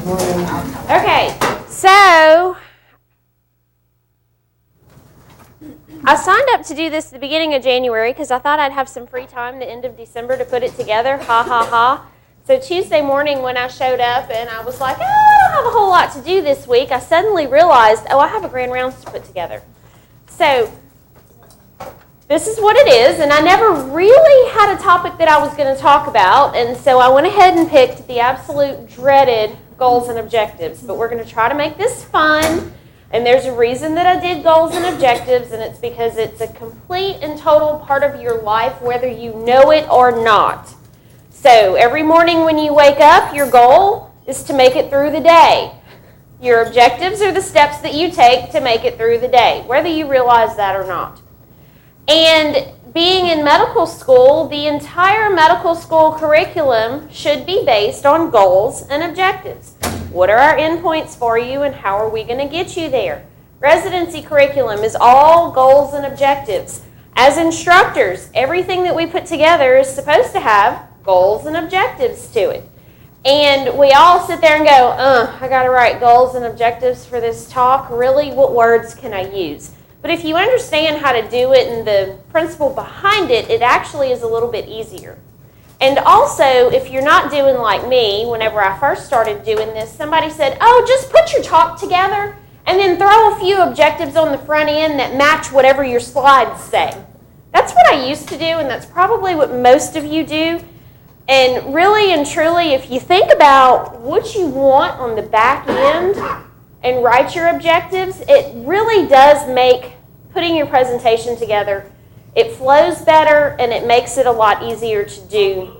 Okay, so I signed up to do this at the beginning of January because I thought I'd have some free time the end of December to put it together. Ha, ha, ha. So Tuesday morning when I showed up and I was like, I don't have a whole lot to do this week, I suddenly realized, I have a grand rounds to put together. So this is what it is, and I never really had a topic that I was going to talk about, and so I went ahead and picked the absolute dreaded goals and objectives. But we're going to try to make this fun. And there's a reason that I did goals and objectives, and it's because it's a complete and total part of your life, whether you know it or not. So every morning when you wake up, your goal is to make it through the day. Your objectives are the steps that you take to make it through the day, whether you realize that or not. And being in medical school, the entire medical school curriculum should be based on goals and objectives. What are our endpoints for you and how are we going to get you there? Residency curriculum is all goals and objectives. As instructors, everything that we put together is supposed to have goals and objectives to it. And we all sit there and go, I got to write goals and objectives for this talk. Really, what words can I use? But if you understand how to do it and the principle behind it, it actually is a little bit easier. And also, if you're not doing like me, whenever I first started doing this, somebody said, just put your talk together and then throw a few objectives on the front end that match whatever your slides say. That's what I used to do, and that's probably what most of you do. And really and truly, if you think about what you want on the back end and write your objectives, it really does make putting your presentation together, it flows better and it makes it a lot easier to do.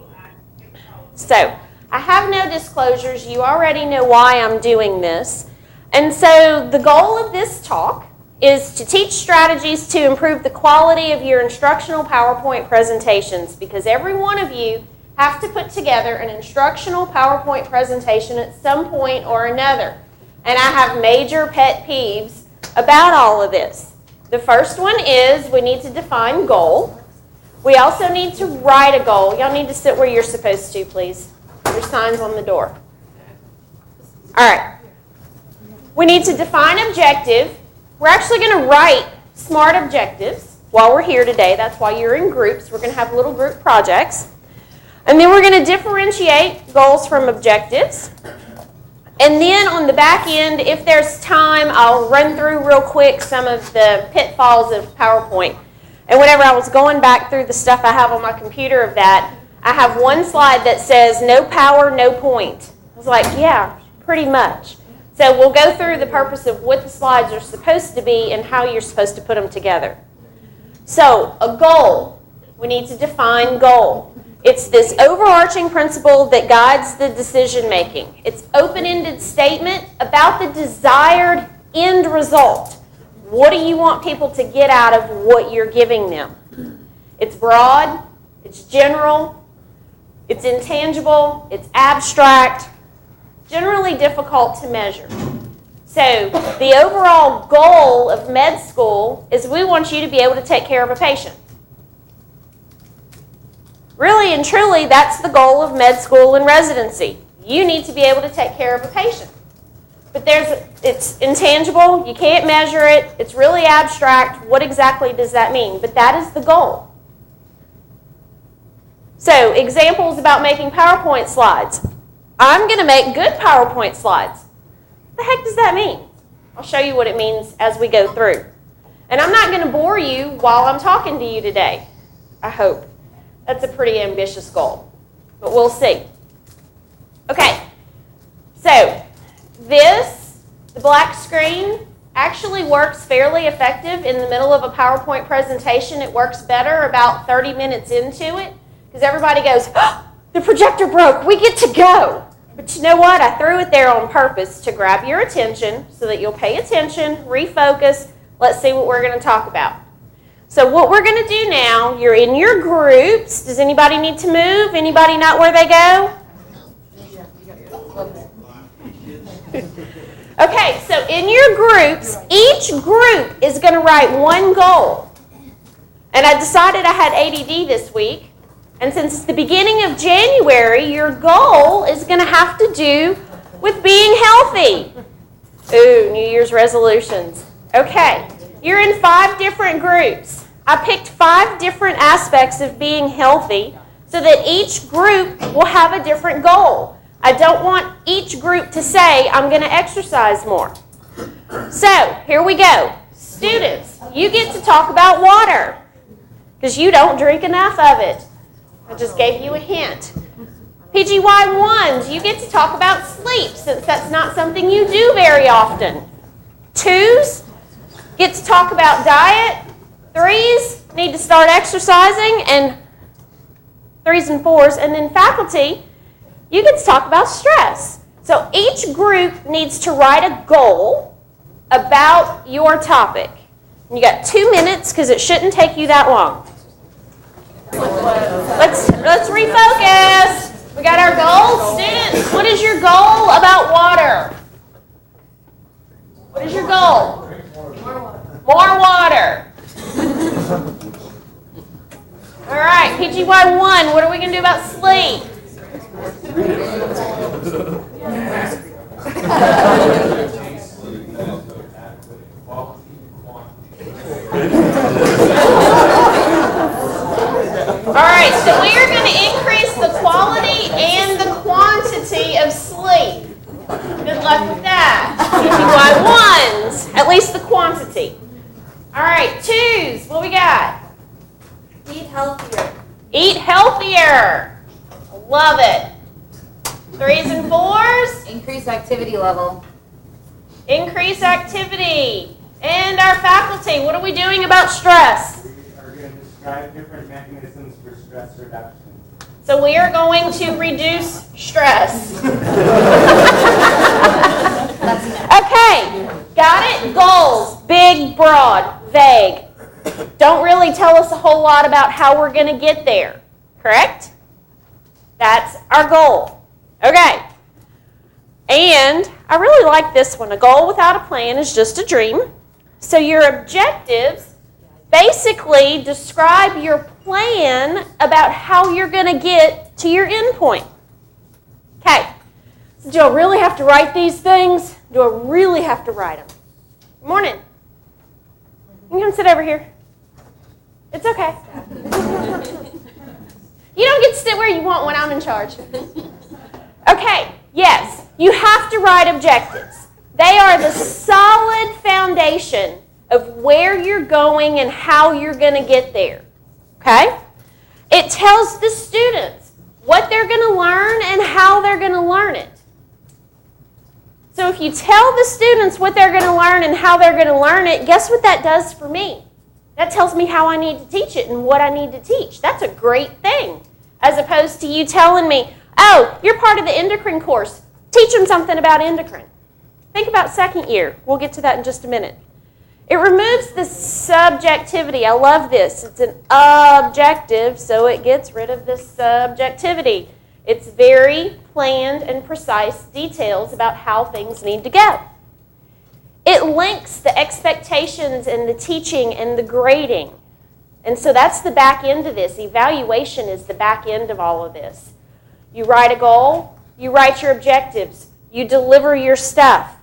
So, I have no disclosures. You already know why I'm doing this. And so the goal of this talk is to teach strategies to improve the quality of your instructional PowerPoint presentations, because every one of you have to put together an instructional PowerPoint presentation at some point or another. And I have major pet peeves about all of this. The first one is we need to define goal. We also need to write a goal. Y'all need to sit where you're supposed to, please. There's signs on the door. All right. We need to define objective. We're actually going to write SMART objectives while we're here today. That's why you're in groups. We're going to have little group projects. And then we're going to differentiate goals from objectives. And then on the back end, if there's time, I'll run through real quick some of the pitfalls of PowerPoint. And whenever I was going back through the stuff I have on my computer of that, I have one slide that says, no power, no point. I was like, yeah, pretty much. So we'll go through the purpose of what the slides are supposed to be and how you're supposed to put them together. So a goal, we need to define goal. It's this overarching principle that guides the decision making. It's open-ended statement about the desired end result. What do you want people to get out of what you're giving them? It's broad, it's general, it's intangible, it's abstract, generally difficult to measure. So the overall goal of med school is we want you to be able to take care of a patient. Really and truly, that's the goal of med school and residency. You need to be able to take care of a patient. But it's intangible, you can't measure it, it's really abstract. What exactly does that mean? But that is the goal. So, examples about making PowerPoint slides. I'm going to make good PowerPoint slides. What the heck does that mean? I'll show you what it means as we go through. And I'm not going to bore you while I'm talking to you today, I hope. That's a pretty ambitious goal, but we'll see. Okay, so the black screen actually works fairly effective in the middle of a PowerPoint presentation. It works better about 30 minutes into it because everybody goes, the projector broke, we get to go. But you know what? I threw it there on purpose to grab your attention so that you'll pay attention, refocus. Let's see what we're going to talk about. So what we're going to do now, you're in your groups. Does anybody need to move? Anybody not where they go? Okay, so in your groups, each group is going to write one goal. And I decided I had ADD this week. And since it's the beginning of January, your goal is going to have to do with being healthy? Ooh, New Year's resolutions. Okay, you're in 5 different groups. I picked 5 different aspects of being healthy so that each group will have a different goal. I don't want each group to say, I'm going to exercise more. So, here we go. Students, you get to talk about water because you don't drink enough of it. I just gave you a hint. PGY1s, you get to talk about sleep since that's not something you do very often. 2s, get to talk about diet. 3s, need to start exercising, and 3s and 4s. And then faculty, you get to talk about stress. So each group needs to write a goal about your topic. And you got 2 minutes because it shouldn't take you that long. Let's refocus. We got our goals. Students, what is your goal about water? What is your goal? More water. All right, PGY1, what are we going to do about sleep? All right, so we are going to increase the quality and the quantity of sleep. Good luck with that. PGY1s, at least the quantity. All right, 2s, what we got? Eat healthier. Eat healthier. Love it. 3s and 4s? Increase activity level. Increase activity. And our faculty, what are we doing about stress? We are going to describe different mechanisms for stress reduction. So we are going to reduce stress. Okay, got it? Goals, big, broad, vague. Don't really tell us a whole lot about how we're going to get there, correct? That's our goal. Okay. And I really like this one. A goal without a plan is just a dream. So your objectives basically describe your plan about how you're going to get to your end point. Okay. So do I really have to write these things? Do I really have to write them? Good morning. You can come sit over here. It's okay. You don't get to sit where you want when I'm in charge. Okay, yes, you have to write objectives. They are the solid foundation of where you're going and how you're going to get there. Okay? It tells the students what they're going to learn and how they're going to learn it. So if you tell the students what they're going to learn and how they're going to learn it, guess what that does for me? That tells me how I need to teach it and what I need to teach. That's a great thing. As opposed to you telling me, oh, you're part of the endocrine course. Teach them something about endocrine. Think about second year. We'll get to that in just a minute. It removes the subjectivity. I love this. It's an objective, so it gets rid of the subjectivity. It's very planned and precise details about how things need to go. It links the expectations and the teaching and the grading. And so that's the back end of this. Evaluation is the back end of all of this. You write a goal, you write your objectives, you deliver your stuff,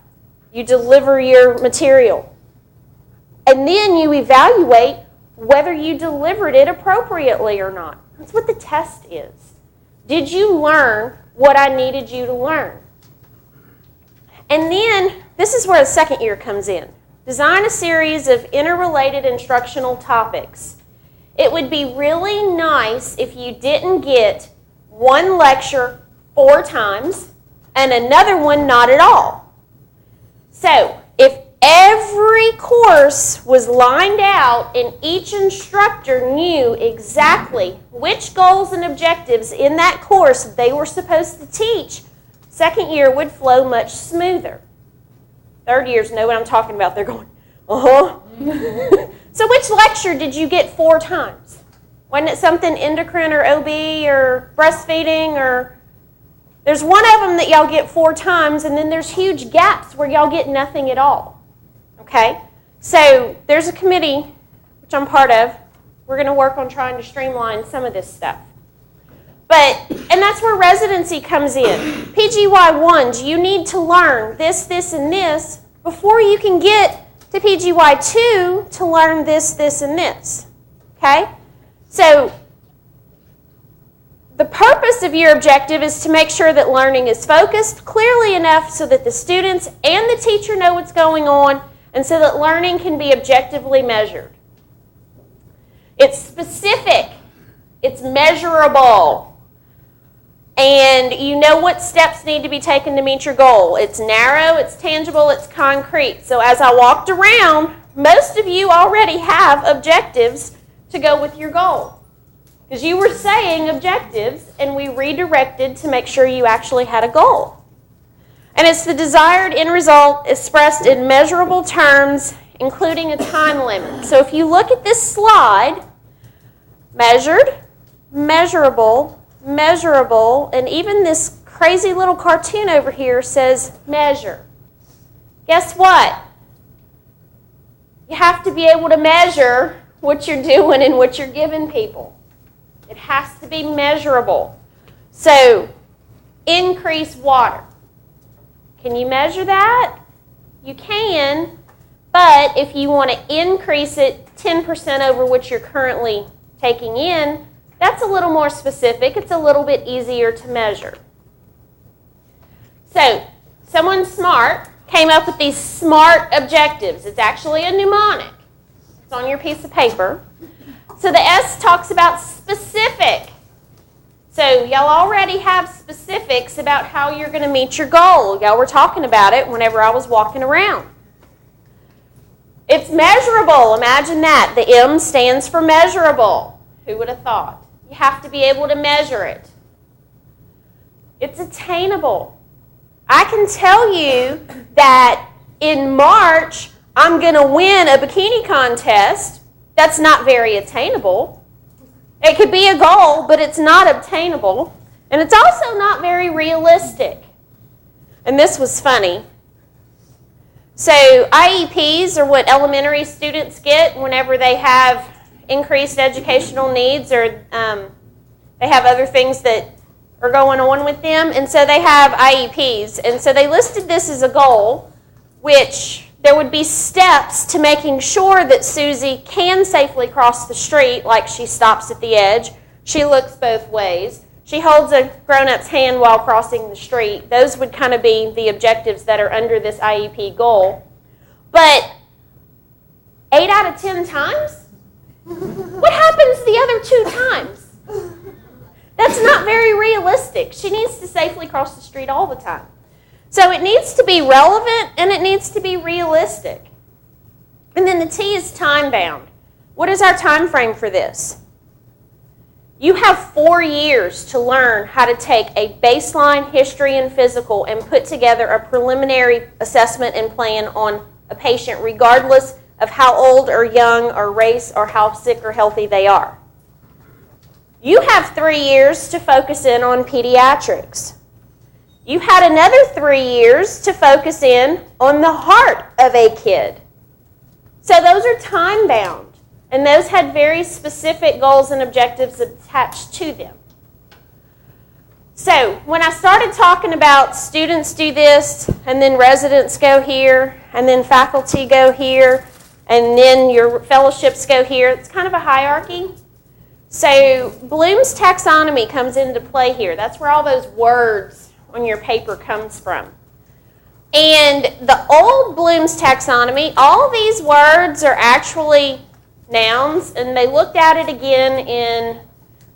you deliver your material. And then you evaluate whether you delivered it appropriately or not. That's what the test is. Did you learn what I needed you to learn? And then, this is where the second year comes in. Design a series of interrelated instructional topics. It would be really nice if you didn't get one lecture 4 times and another one not at all. So, if every course was lined out and each instructor knew exactly which goals and objectives in that course they were supposed to teach, second year would flow much smoother. Third years know what I'm talking about. They're going, uh-huh. So which lecture did you get 4 times? Wasn't it something endocrine or OB or breastfeeding or... There's one of them that y'all get 4 times, and then there's huge gaps where y'all get nothing at all. Okay? So there's a committee, which I'm part of. We're going to work on trying to streamline some of this stuff. And that's where residency comes in. PGY1s, you need to learn this, this, and this before you can get to PGY2 to learn this, this, and this. Okay? So the purpose of your objective is to make sure that learning is focused clearly enough so that the students and the teacher know what's going on and so that learning can be objectively measured. It's specific. It's measurable. And you know what steps need to be taken to meet your goal. It's narrow, it's tangible, it's concrete. So as I walked around, most of you already have objectives to go with your goal. Because you were saying objectives, and we redirected to make sure you actually had a goal. And it's the desired end result expressed in measurable terms, including a time limit. So if you look at this slide, measured, measurable, measurable, and even this crazy little cartoon over here says measure. Guess what? You have to be able to measure what you're doing and what you're giving people. It has to be measurable. So, increase water. Can you measure that? You can, but if you want to increase it 10% over what you're currently taking in, that's a little more specific. It's a little bit easier to measure. So, someone smart came up with these SMART objectives. It's actually a mnemonic. It's on your piece of paper. So the S talks about specific. So y'all already have specifics about how you're going to meet your goal. Y'all were talking about it whenever I was walking around. It's measurable. Imagine that. The M stands for measurable. Who would have thought? You have to be able to measure it. It's attainable. I can tell you that in March, I'm going to win a bikini contest. That's not very attainable. It could be a goal, but it's not obtainable. And it's also not very realistic. And this was funny. So IEPs are what elementary students get whenever they have increased educational needs or they have other things that are going on with them. And so they have IEPs. And so they listed this as a goal, which there would be steps to making sure that Susie can safely cross the street, like she stops at the edge, she looks both ways, she holds a grown-up's hand while crossing the street. Those would kind of be the objectives that are under this IEP goal. But 8 out of 10 times? What happens the other 2 times? That's not very realistic. She needs to safely cross the street all the time. So it needs to be relevant and it needs to be realistic. And then the T is time-bound. What is our time frame for this? You have 4 years to learn how to take a baseline history and physical and put together a preliminary assessment and plan on a patient regardless of how old or young or race or how sick or healthy they are. You have 3 years to focus in on pediatrics. You had another 3 years to focus in on the heart of a kid. So those are time-bound, and those had very specific goals and objectives attached to them. So when I started talking about students do this, and then residents go here, and then faculty go here, and then your fellowships go here, it's kind of a hierarchy. So Bloom's taxonomy comes into play here. That's where all those words on your paper comes from. And the old Bloom's taxonomy, all these words are actually nouns, and they looked at it again in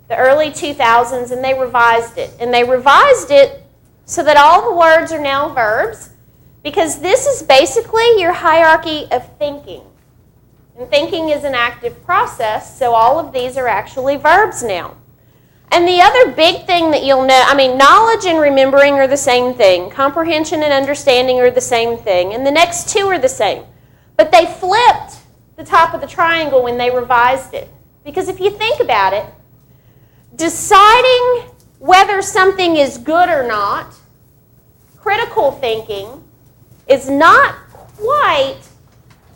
the early 2000s and they revised it. And they revised it so that all the words are now verbs, because this is basically your hierarchy of thinking. And thinking is an active process, so all of these are actually verbs now. And the other big thing that you'll know, knowledge and remembering are the same thing. Comprehension and understanding are the same thing. And the next 2 are the same. But they flipped the top of the triangle when they revised it. Because if you think about it, deciding whether something is good or not, critical thinking, is not quite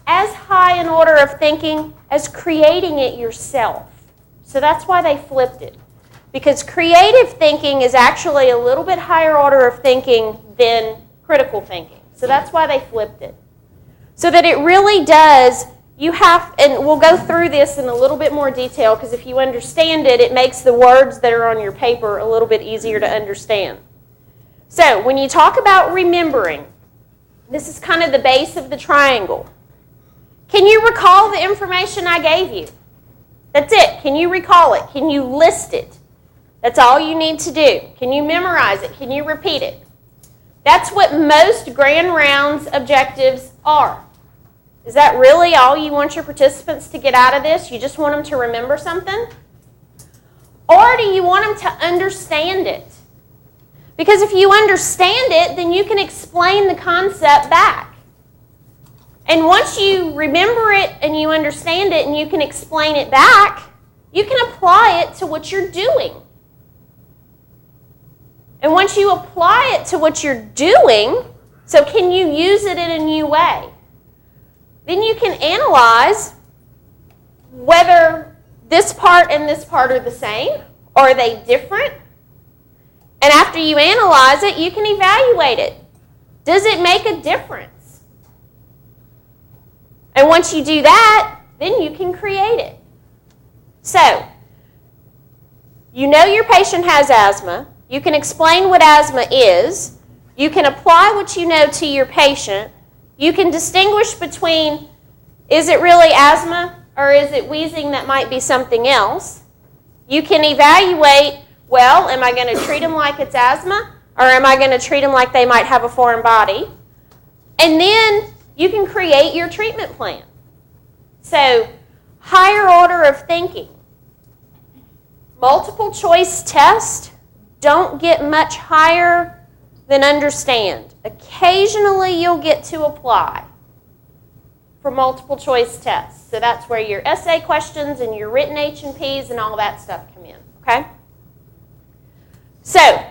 as high an order of thinking as creating it yourself. So that's why they flipped it. because creative thinking is actually a little bit higher order of thinking than critical thinking. So that's why they flipped it. So that it really does, you have, and we'll go through this in a little bit more detail, because if you understand it, it makes the words that are on your paper a little bit easier to understand. So when you talk about remembering, this is kind of the base of the triangle. Can you recall the information I gave you? That's it. Can you recall it? Can you list it? That's all you need to do. Can you memorize it? Can you repeat it? That's what most Grand Rounds objectives are. Is that really all you want your participants to get out of this? You just want them to remember something? Or do you want them to understand it? Because if you understand it, then you can explain the concept back. And once you remember it and you understand it and you can explain it back, you can apply it to what you're doing. And once you apply it to what you're doing, so can you use it in a new way? Then you can analyze whether this part and this part are the same, or are they different? And after you analyze it, you can evaluate it. Does it make a difference? And once you do that, then you can create it. So, you know your patient has asthma. You can explain what asthma is. You can apply what you know to your patient. You can distinguish between, is it really asthma or is it wheezing that might be something else? You can evaluate, well, am I going to treat them like it's asthma, or am I going to treat them like they might have a foreign body? And then you can create your treatment plan. So, higher order of thinking. Multiple choice test, don't get much higher than understand. Occasionally you'll get to apply for multiple choice tests. So that's where your essay questions and your written H&Ps and all that stuff come in, okay? So,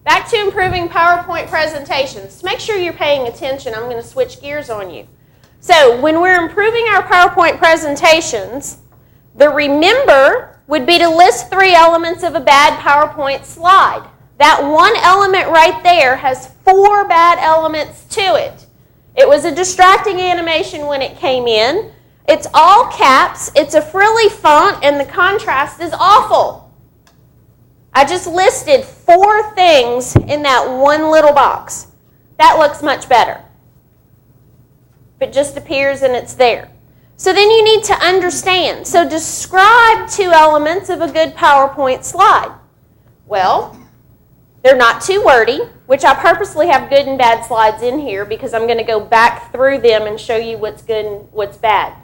back to improving PowerPoint presentations. Make sure you're paying attention. I'm going to switch gears on you. So, when we're improving our PowerPoint presentations, the remember would be to list 3 elements of a bad PowerPoint slide. That one element right there has 4 bad elements to it. It was a distracting animation when it came in. It's all caps, it's a frilly font, and the contrast is awful. I just listed 4 things in that one little box. That looks much better. It just appears and it's there. So then you need to understand. So describe 2 elements of a good PowerPoint slide. Well, they're not too wordy, which I purposely have good and bad slides in here because I'm going to go back through them and show you what's good and what's bad.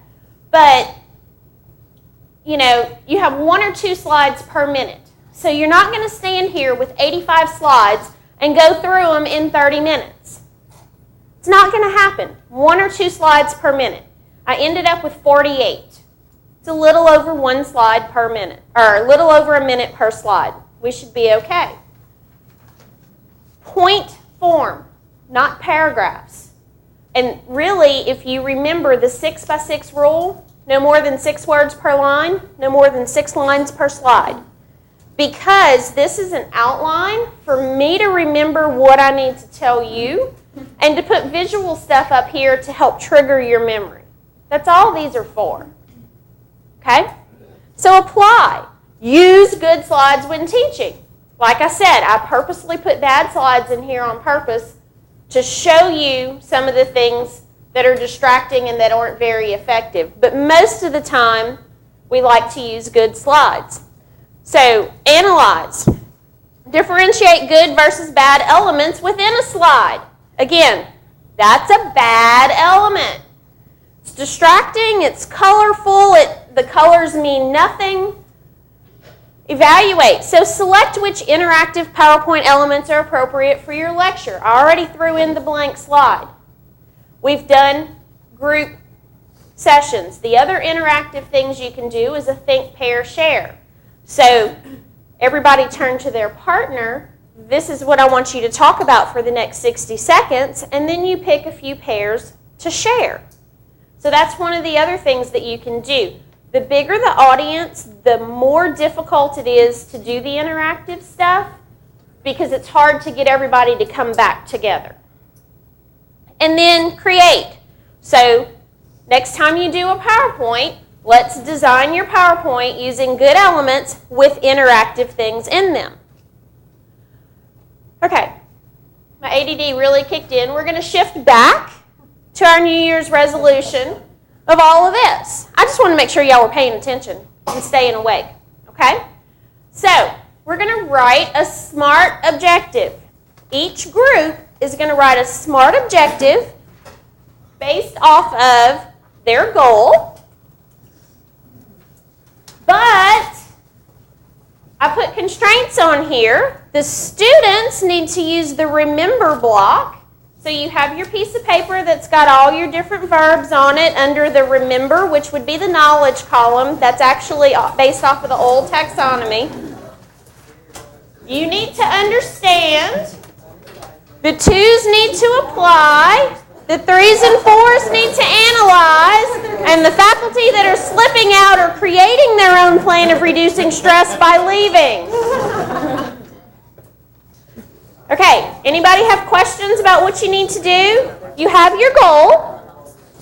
But, you know, you have 1 or 2 slides per minute. So you're not going to stand here with 85 slides and go through them in 30 minutes. It's not going to happen. 1 or 2 slides per minute. I ended up with 48. It's a little over 1 slide per minute, or a little over a minute per slide. We should be okay. Point form, not paragraphs. And really, if you remember the 6x6 rule, no more than 6 words per line, no more than 6 lines per slide. Because this is an outline for me to remember what I need to tell you and to put visual stuff up here to help trigger your memory. That's all these are for. Okay? So apply. Use good slides when teaching. Like I said, I purposely put bad slides in here on purpose to show you some of the things that are distracting and that aren't very effective. But most of the time, we like to use good slides. So, analyze. Differentiate good versus bad elements within a slide. Again, that's a bad element. It's distracting, it's colorful, the colors mean nothing. Evaluate. So select which interactive PowerPoint elements are appropriate for your lecture. I already threw in the blank slide. We've done group sessions. The other interactive things you can do is a think, pair, share. So everybody turn to their partner. This is what I want you to talk about for the next 60 seconds, and then you pick a few pairs to share. So that's one of the other things that you can do. the bigger the audience, the more difficult it is to do the interactive stuff because it's hard to get everybody to come back together. And then create. So next time you do a PowerPoint, let's design your PowerPoint using good elements with interactive things in them. Okay, my ADD really kicked in. We're going to shift back to our New Year's resolution of all of this. I just want to make sure y'all were paying attention and staying awake, okay? So, we're going to write a SMART objective. Each group is going to write a SMART objective based off of their goal, but I put constraints on here. The students need to use the remember block. So you have your piece of paper that's got all your different verbs on it under the remember, which would be the knowledge column. That's actually based off of the old taxonomy. You need to understand. The 2s need to apply. The 3s and 4s need to analyze. And the faculty that are slipping out are creating their own plan of reducing stress by leaving. Okay, anybody have questions about what you need to do? You have your goal.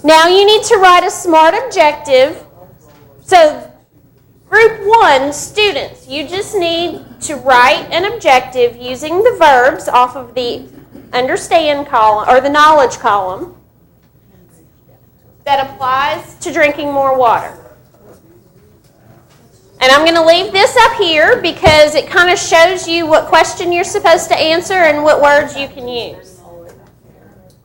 Now you need to write a SMART objective. So, group 1, students, you just need to write an objective using the verbs off of the understand column, or the knowledge column, that applies to drinking more water. And I'm going to leave this up here because it kind of shows you what question you're supposed to answer and what words you can use.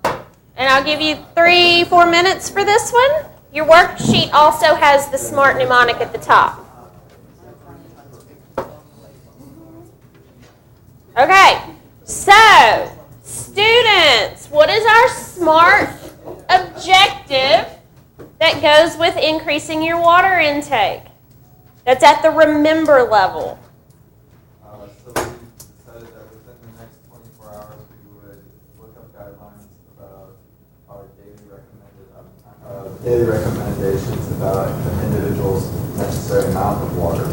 And I'll give you 3-4 minutes for this one. Your worksheet also has the SMART mnemonic at the top. Okay, so students, what is our SMART objective that goes with increasing your water intake? That's at the remember level. So we decided that within the next 24 hours we would look up guidelines about our daily recommendations about the individual's necessary amount of water.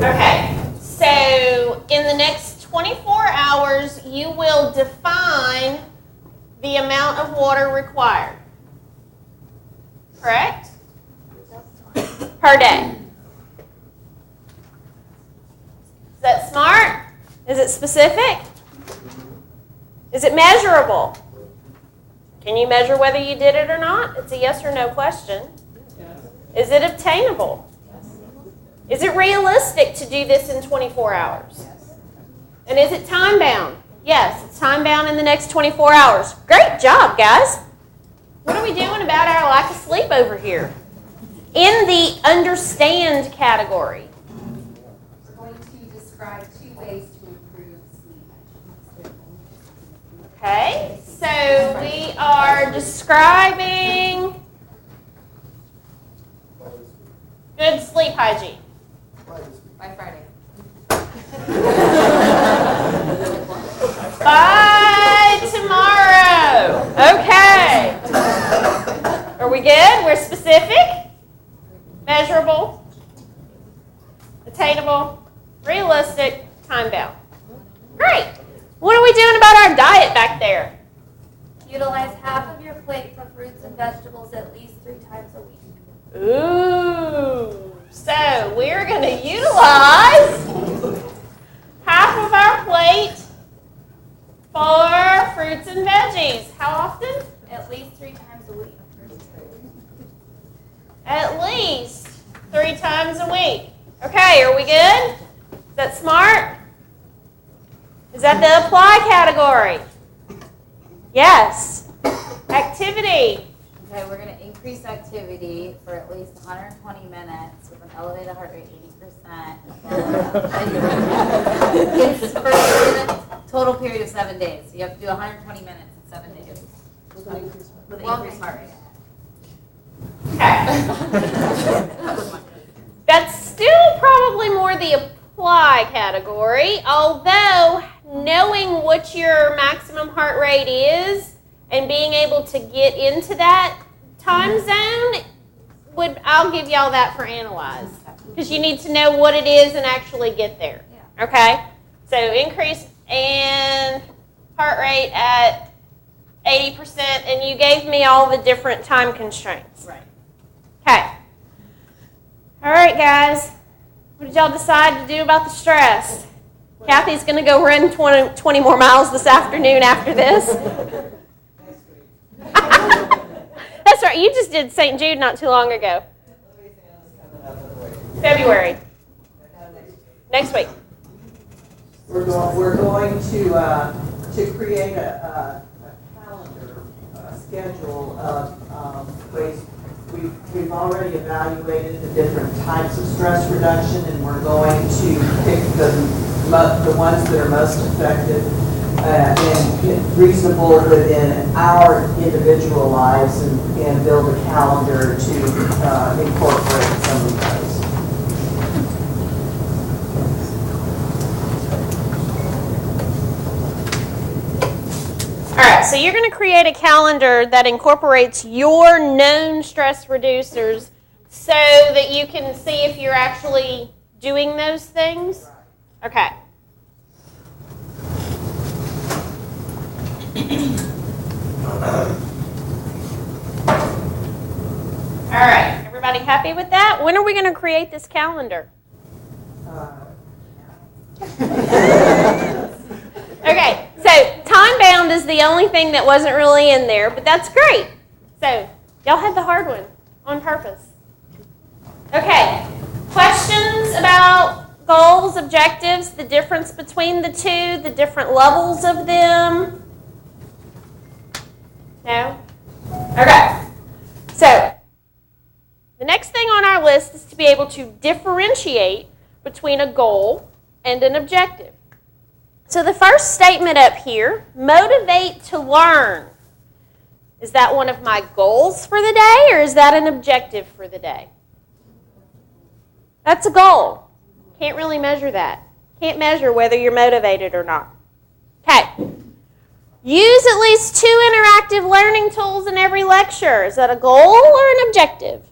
Okay, so in the next 24 hours you will define the amount of water required. Correct? Per day. Is that SMART? Is it specific? Is it measurable? Can you measure whether you did it or not? It's a yes or no question. Is it obtainable? Is it realistic to do this in 24 hours? And is it time bound? Yes, it's time bound in the next 24 hours. Great job, guys. What are we doing about our lack of sleep over here? In the understand category. Describe 2 ways to improve sleep. Okay, so we are describing good sleep hygiene. By Friday. By tomorrow. Okay. Are we good? We're specific, measurable, attainable, realistic, time-bound. Great. What are we doing about our diet back there? Utilize half of your plate for fruits and vegetables at least 3 times a week. Ooh. So we're going to utilize half of our plate for fruits and veggies. How often? At least 3 times a week. At least 3 times a week. Okay, are we good? Is that SMART? Is that the apply category? Yes. Activity. Okay, we're going to increase activity for at least 120 minutes with an elevated heart rate 80%. It's for a total period of 7 days. So you have to do 120 minutes in 7 days with an increased heart rate. Okay. That's still probably more the apply category, although knowing what your maximum heart rate is and being able to get into that time zone I'll give y'all that for analyze. Because you need to know what it is and actually get there. Okay? So increase in heart rate at 80%, and you gave me all the different time constraints. Right. Okay. All right, guys. What did y'all decide to do about the stress? Kathy's going to go run 20 more miles this afternoon after this. That's right. You just did St. Jude not too long ago. February. Next week. We're going to create a calendar, a schedule of ways. We've already evaluated the different types of stress reduction, and we're going to pick the ones that are most effective and reasonable within our individual lives, and build a calendar to incorporate some of those. All right, so you're going to create a calendar that incorporates your known stress reducers so that you can see if you're actually doing those things? Okay. All right, everybody happy with that? When are we going to create this calendar? Okay, so time-bound is the only thing that wasn't really in there, but that's great. So, y'all had the hard one on purpose. Okay, questions about goals, objectives, the difference between the two, the different levels of them? No? Okay, so the next thing on our list is to be able to differentiate between a goal and an objective. So the first statement up here, motivate to learn. Is that one of my goals for the day, or is that an objective for the day? That's a goal. Can't really measure that. Can't measure whether you're motivated or not. Okay. Use at least 2 interactive learning tools in every lecture. Is that a goal or an objective?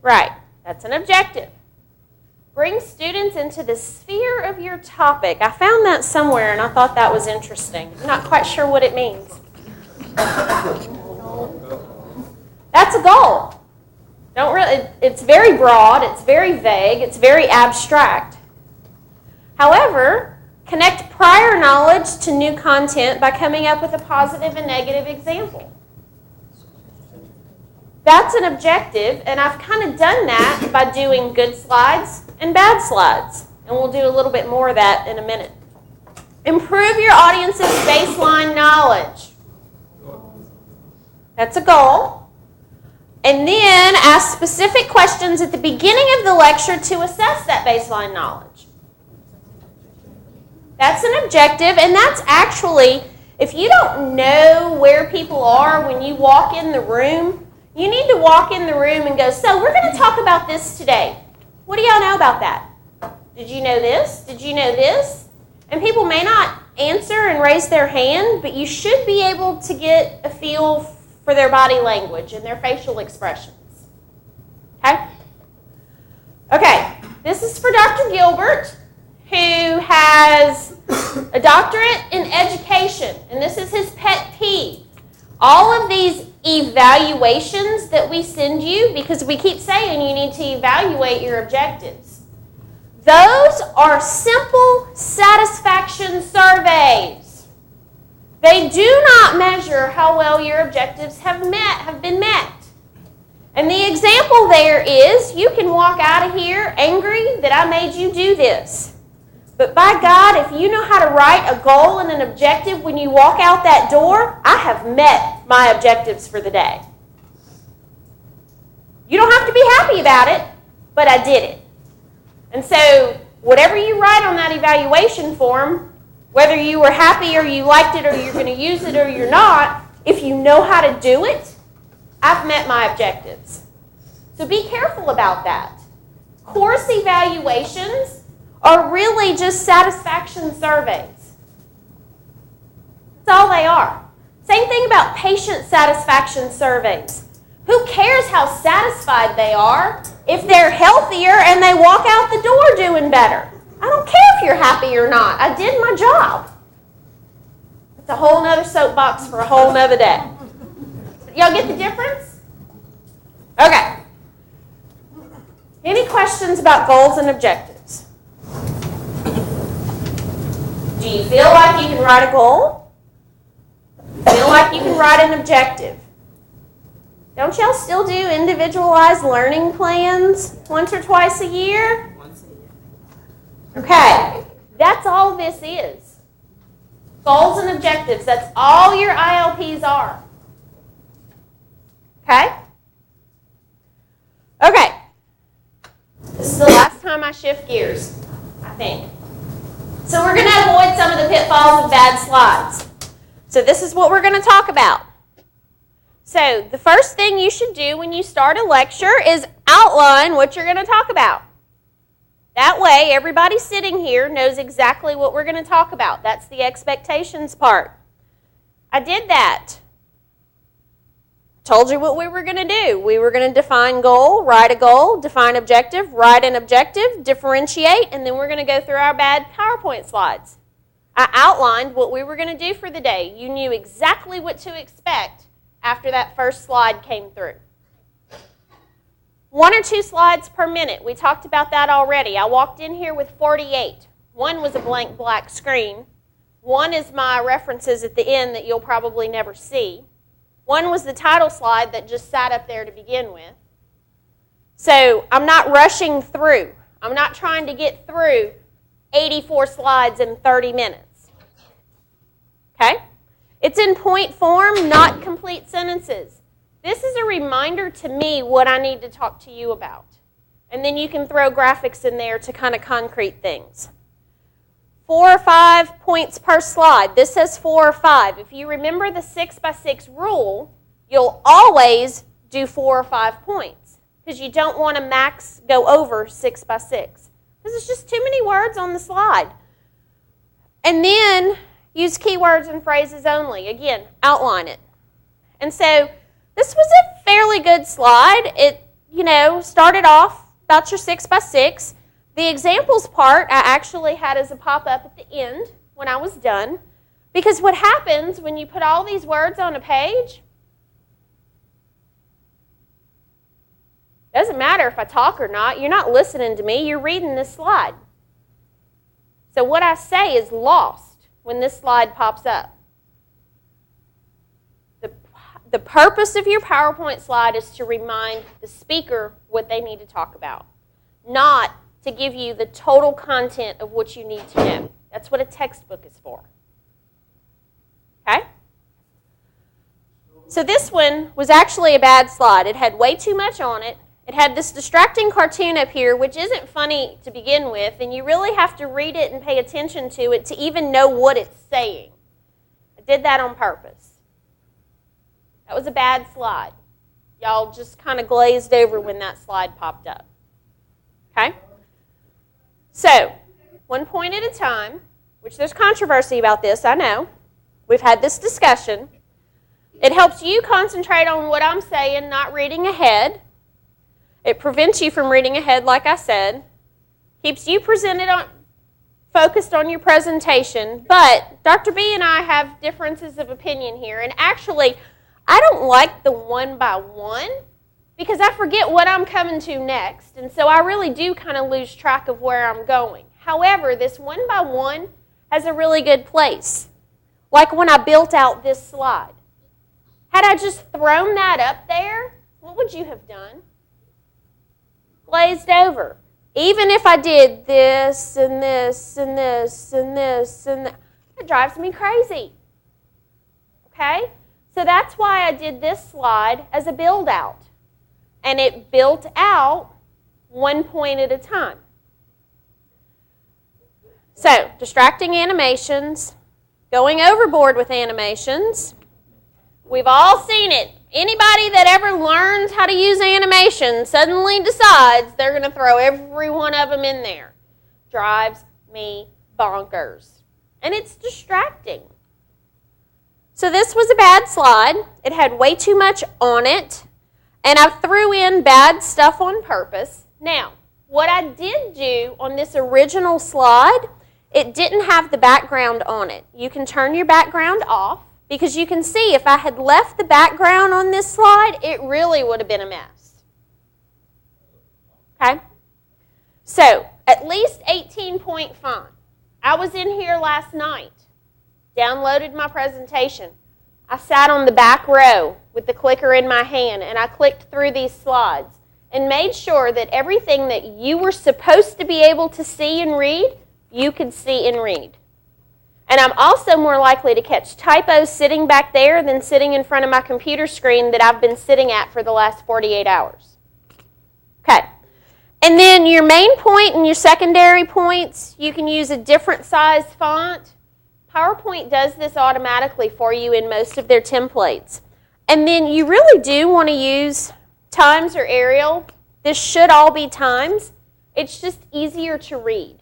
Right. That's an objective. Bring students into the sphere of your topic. I found that somewhere, and I thought that was interesting. I'm not quite sure what it means. That's a goal. It's very broad, it's very vague, it's very abstract. However, connect prior knowledge to new content by coming up with a positive and negative example. That's an objective, and I've kind of done that by doing good slides and bad slides. And we'll do a little bit more of that in a minute. Improve your audience's baseline knowledge. That's a goal. And then ask specific questions at the beginning of the lecture to assess that baseline knowledge. That's an objective, and that's actually, if you don't know where people are when you walk in the room, you need to walk in the room and go, so we're going to talk about this today. What do y'all know about that? Did you know this? Did you know this? And people may not answer and raise their hand, but you should be able to get a feel for their body language and their facial expressions. Okay? Okay, this is for Dr. Gilbert, who has a doctorate in education, and this is his pet peeve. All of these evaluations that we send you, because we keep saying you need to evaluate your objectives, those are simple satisfaction surveys. They do not measure how well your objectives have been met. And the example there is, you can walk out of here angry that I made you do this. But by God, if you know how to write a goal and an objective when you walk out that door, I have met my objectives for the day. You don't have to be happy about it, but I did it. And so whatever you write on that evaluation form, whether you were happy or you liked it or you're going to use it or you're not, if you know how to do it, I've met my objectives. So be careful about that. Course evaluations are really just satisfaction surveys. That's all they are. Same thing about patient satisfaction surveys. Who cares how satisfied they are if they're healthier and they walk out the door doing better? I don't care if you're happy or not. I did my job. It's a whole nother soapbox for a whole nother day. Y'all get the difference? Okay. Any questions about goals and objectives? Do you feel like you can write a goal? Feel like you can write an objective? Don't y'all still do individualized learning plans once or twice a year? Once a year. Okay, that's all this is. Goals and objectives, that's all your ILPs are. Okay? Okay. This is the last time I shift gears, I think. So we're going to avoid some of the pitfalls of bad slides. So this is what we're going to talk about. So the first thing you should do when you start a lecture is outline what you're going to talk about. That way, everybody sitting here knows exactly what we're going to talk about. That's the expectations part. I did that. Told you what we were going to do. We were going to define goal, write a goal, define objective, write an objective, differentiate, and then we're going to go through our bad PowerPoint slides. I outlined what we were going to do for the day. You knew exactly what to expect after that first slide came through. 1 or 2 slides per minute. We talked about that already. I walked in here with 48. One was a blank black screen. One is my references at the end that you'll probably never see. One was the title slide that just sat up there to begin with. So I'm not rushing through. I'm not trying to get through 84 slides in 30 minutes. Okay? It's in point form, not complete sentences. This is a reminder to me what I need to talk to you about. And then you can throw graphics in there to kind of concrete things. 4 or 5 points per slide. This says 4 or 5. If you remember the 6x6 rule, you'll always do 4 or 5 points because you don't want to max go over 6x6 because it's just too many words on the slide. And then use keywords and phrases only. Again, outline it. And so this was a fairly good slide. It, started off about your 6x6. The examples part I actually had as a pop-up at the end when I was done. Because what happens when you put all these words on a page, doesn't matter if I talk or not. You're not listening to me. You're reading this slide. So what I say is lost when this slide pops up. The purpose of your PowerPoint slide is to remind the speaker what they need to talk about, not to give you the total content of what you need to know. That's what a textbook is for. Okay? So this one was actually a bad slide. It had way too much on it. It had this distracting cartoon up here, which isn't funny to begin with, and you really have to read it and pay attention to it to even know what it's saying. I did that on purpose. That was a bad slide. Y'all just kind of glazed over when that slide popped up. Okay? So, 1 point at a time, which there's controversy about this, I know. We've had this discussion. It helps you concentrate on what I'm saying, not reading ahead. It prevents you from reading ahead, like I said. Keeps you focused on your presentation. But Dr. B and I have differences of opinion here. And actually, I don't like the 1 by 1 because I forget what I'm coming to next. And so I really do kind of lose track of where I'm going. However, this 1 by 1 has a really good place. Like when I built out this slide. Had I just thrown that up there, what would you have done? Glazed over. Even if I did this and this and this and this and that, it drives me crazy. Okay? So that's why I did this slide as a build out. And it built out 1 point at a time. So, distracting animations, going overboard with animations. We've all seen it. Anybody that ever learns how to use animation suddenly decides they're going to throw every one of them in there. Drives me bonkers. And it's distracting. So this was a bad slide. It had way too much on it. And I threw in bad stuff on purpose. Now, what I did do on this original slide, it didn't have the background on it. You can turn your background off because you can see if I had left the background on this slide, it really would have been a mess. Okay? So, at least 18-point font. I was in here last night, downloaded my presentation. I sat on the back row with the clicker in my hand and I clicked through these slides and made sure that everything that you were supposed to be able to see and read, you could see and read. And I'm also more likely to catch typos sitting back there than sitting in front of my computer screen that I've been sitting at for the last 48 hours. Okay. And then your main point and your secondary points, you can use a different size font. PowerPoint does this automatically for you in most of their templates. And then you really do want to use Times or Arial. This should all be Times. It's just easier to read.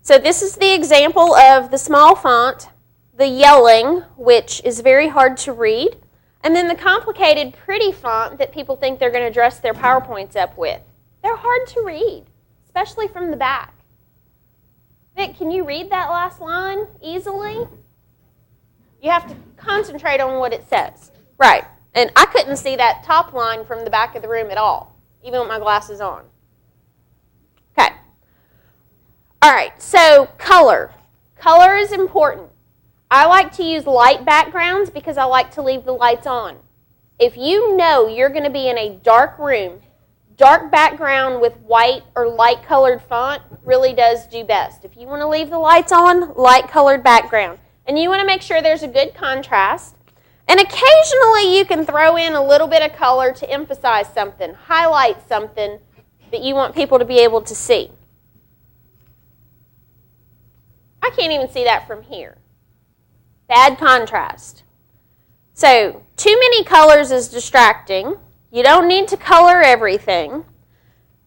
So this is the example of the small font, the yelling, which is very hard to read, and then the complicated, pretty font that people think they're going to dress their PowerPoints up with. They're hard to read, especially from the back. Vic, can you read that last line easily? You have to concentrate on what it says. Right. And I couldn't see that top line from the back of the room at all, even with my glasses on. Okay. All right, so color. Color is important. I like to use light backgrounds because I like to leave the lights on. If you know you're going to be in a dark room, dark background with white or light colored font really does do best. If you want to leave the lights on, light colored background. And you want to make sure there's a good contrast. And occasionally you can throw in a little bit of color to emphasize something, highlight something that you want people to be able to see. I can't even see that from here. Bad contrast. So, too many colors is distracting. You don't need to color everything.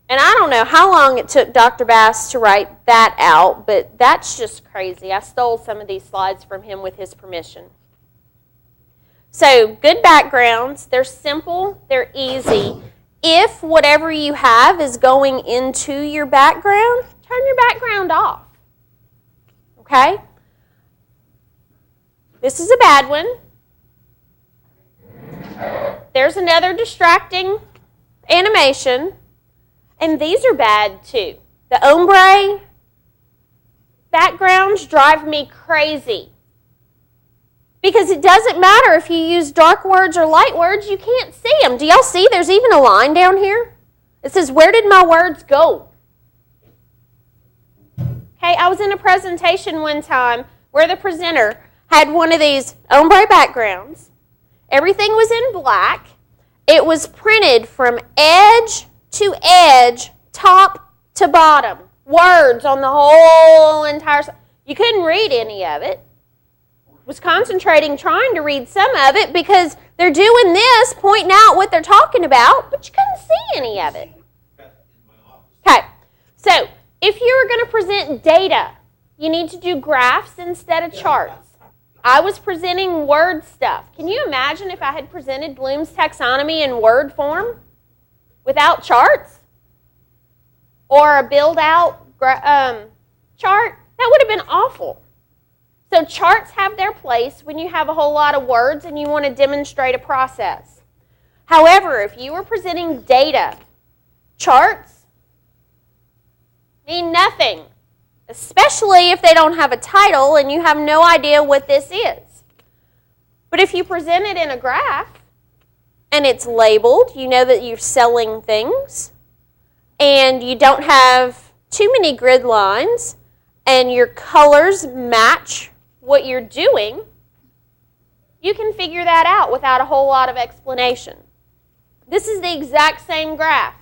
And I don't know how long it took Dr. Bass to write that out, but that's just crazy. I stole some of these slides from him with his permission. So, good backgrounds. They're simple. They're easy. If whatever you have is going into your background, turn your background off. Okay? This is a bad one. There's another distracting animation. And these are bad too. The ombre backgrounds drive me crazy. Because it doesn't matter if you use dark words or light words, you can't see them. Do y'all see there's even a line down here? It says, where did my words go? Okay, I was in a presentation one time where the presenter had one of these ombre backgrounds. Everything was in black. It was printed from edge to edge, top to bottom. Words on the whole entire side. You couldn't read any of it. Was concentrating trying to read some of it because they're doing this, pointing out what they're talking about, but you couldn't see any of it. Okay, so if you're going to present data, you need to do graphs instead of charts. I was presenting word stuff. Can you imagine if I had presented Bloom's taxonomy in word form without charts? Or a build-out chart? That would have been awful. So charts have their place when you have a whole lot of words and you want to demonstrate a process. However, if you were presenting data, charts mean nothing, especially if they don't have a title and you have no idea what this is. But if you present it in a graph and it's labeled, you know that you're selling things, and you don't have too many grid lines, and your colors match what you're doing, you can figure that out without a whole lot of explanation. This is the exact same graph.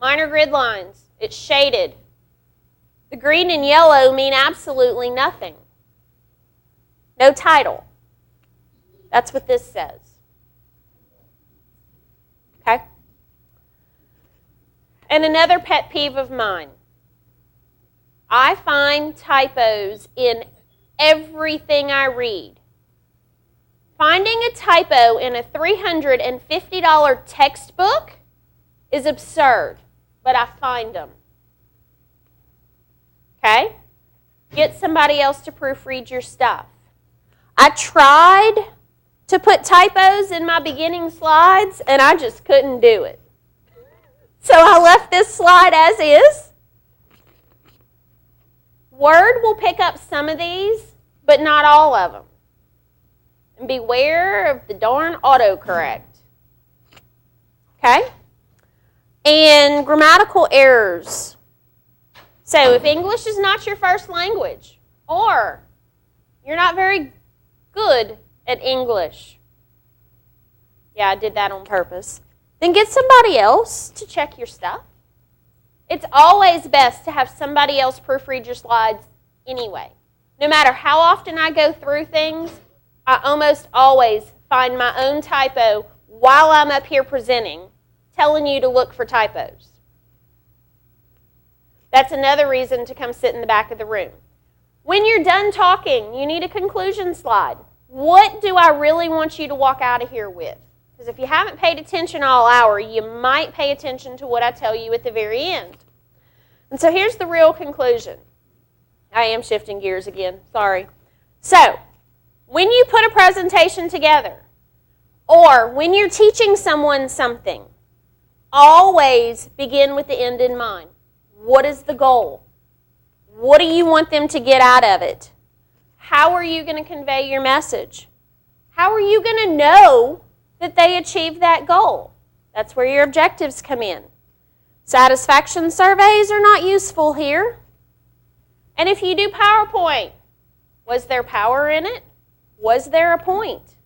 Minor grid lines. It's shaded. The green and yellow mean absolutely nothing. No title. That's what this says. Okay? And another pet peeve of mine. I find typos in everything I read. Finding a typo in a $350 textbook is absurd, but I find them. Okay? Get somebody else to proofread your stuff. I tried to put typos in my beginning slides, and I just couldn't do it. So I left this slide as is. Word will pick up some of these, but not all of them. And beware of the darn autocorrect. Okay? And grammatical errors. So if English is not your first language, or you're not very good at English, yeah, I did that on purpose, then get somebody else to check your stuff. It's always best to have somebody else proofread your slides anyway. No matter how often I go through things, I almost always find my own typo while I'm up here presenting, telling you to look for typos. That's another reason to come sit in the back of the room. When you're done talking, you need a conclusion slide. What do I really want you to walk out of here with? Because if you haven't paid attention all hour, you might pay attention to what I tell you at the very end. And so here's the real conclusion. I am shifting gears again, sorry. So, when you put a presentation together, or when you're teaching someone something, always begin with the end in mind. What is the goal? What do you want them to get out of it? How are you going to convey your message? How are you going to know that they achieved that goal? That's where your objectives come in. Satisfaction surveys are not useful here. And if you do PowerPoint, was there power in it? Was there a point?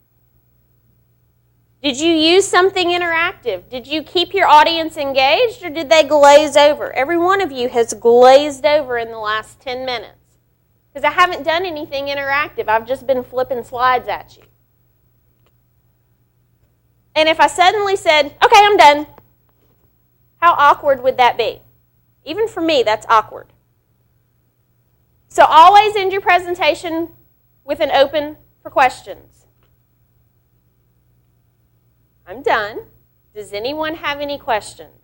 Did you use something interactive? Did you keep your audience engaged, or did they glaze over? Every one of you has glazed over in the last 10 minutes. Because I haven't done anything interactive. I've just been flipping slides at you. And if I suddenly said, okay, I'm done, how awkward would that be? Even for me, that's awkward. So always end your presentation with an open for questions. I'm done. Does anyone have any questions?